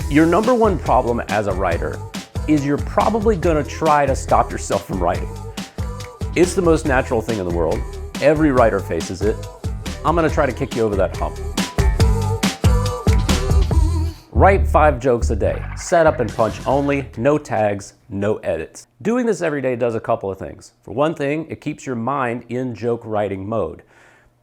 Your number one problem as a writer is you're probably gonna try to stop yourself from writing. It's the most natural thing in the world. Every writer faces it. I'm gonna try to kick you over that hump. Write 5 jokes a day. Set up and punch only, no tags, no edits. Doing this every day does a couple of things. For one thing, it keeps your mind in joke writing mode.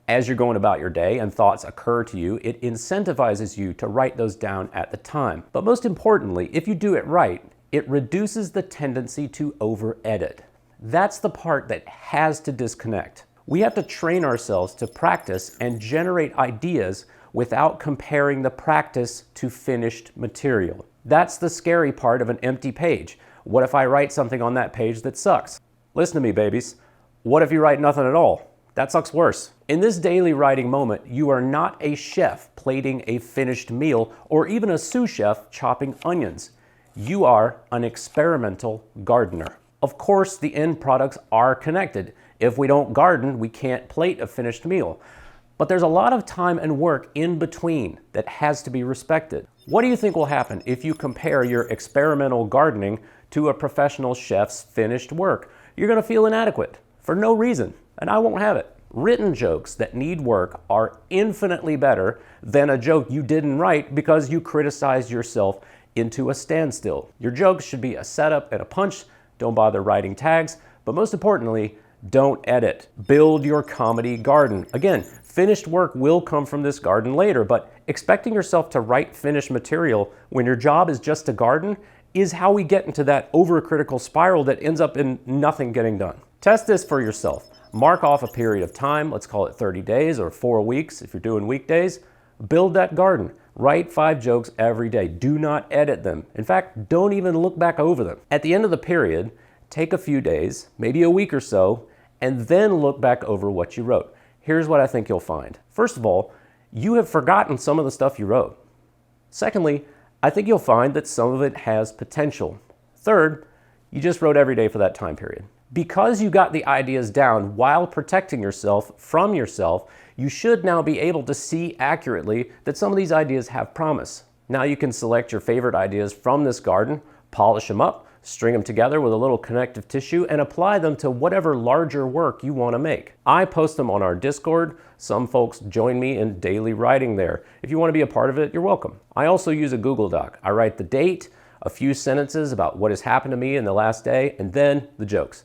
As you're going about your day and thoughts occur to you, it incentivizes you to write those down at the time. But most importantly, if you do it right, it reduces the tendency to over-edit. That's the part that has to disconnect. We have to train ourselves to practice and generate ideas without comparing the practice to finished material. That's the scary part of an empty page. What if I write something on that page that sucks? Listen to me, babies. What if you write nothing at all? That sucks worse. In this daily writing moment, you are not a chef plating a finished meal or even a sous chef chopping onions. You are an experimental gardener. Of course, the end products are connected. If we don't garden, we can't plate a finished meal. But there's a lot of time and work in between that has to be respected. What do you think will happen if you compare your experimental gardening to a professional chef's finished work? You're gonna feel inadequate for no reason, and I won't have it. Written jokes that need work are infinitely better than a joke you didn't write because you criticized yourself into a standstill. Your jokes should be a setup and a punch. Don't bother writing tags, but most importantly, don't edit. Build your comedy garden. Again, finished work will come from this garden later, but expecting yourself to write finished material when your job is just to garden is how we get into that overcritical spiral that ends up in nothing getting done. Test this for yourself. Mark off a period of time, let's call it 30 days or 4 weeks if you're doing weekdays. Build that garden. Write 5 jokes every day. Do not edit them. In fact, don't even look back over them. At the end of the period, take a few days, maybe a week or so, and then look back over what you wrote. Here's what I think you'll find. First of all, you have forgotten some of the stuff you wrote. Secondly, I think you'll find that some of it has potential. Third, you just wrote every day for that time period. Because you got the ideas down while protecting yourself from yourself, you should now be able to see accurately that some of these ideas have promise. Now you can select your favorite ideas from this garden, polish them up, string them together with a little connective tissue, and apply them to whatever larger work you want to make. I post them on our Discord. Some folks join me in daily writing there. If you want to be a part of it, you're welcome. I also use a Google Doc. I write the date, a few sentences about what has happened to me in the last day, and then the jokes.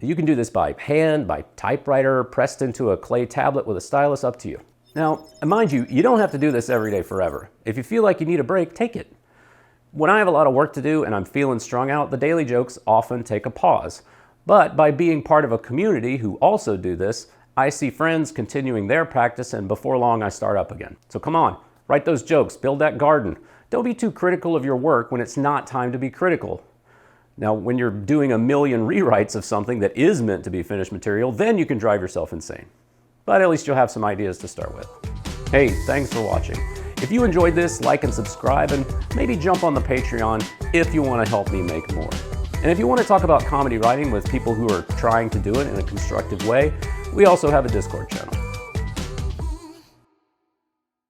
You can do this by hand, by typewriter, pressed into a clay tablet with a stylus, up to you. Now, mind you, you don't have to do this every day forever. If you feel like you need a break, take it. When I have a lot of work to do and I'm feeling strung out, the daily jokes often take a pause. But by being part of a community who also do this, I see friends continuing their practice, and before long I start up again. So come on, write those jokes, build that garden. Don't be too critical of your work when it's not time to be critical. Now, when you're doing a million rewrites of something that is meant to be finished material, then you can drive yourself insane. But at least you'll have some ideas to start with. Hey, thanks for watching. If you enjoyed this, like and subscribe, and maybe jump on the Patreon if you want to help me make more. And if you want to talk about comedy writing with people who are trying to do it in a constructive way, we also have a Discord channel.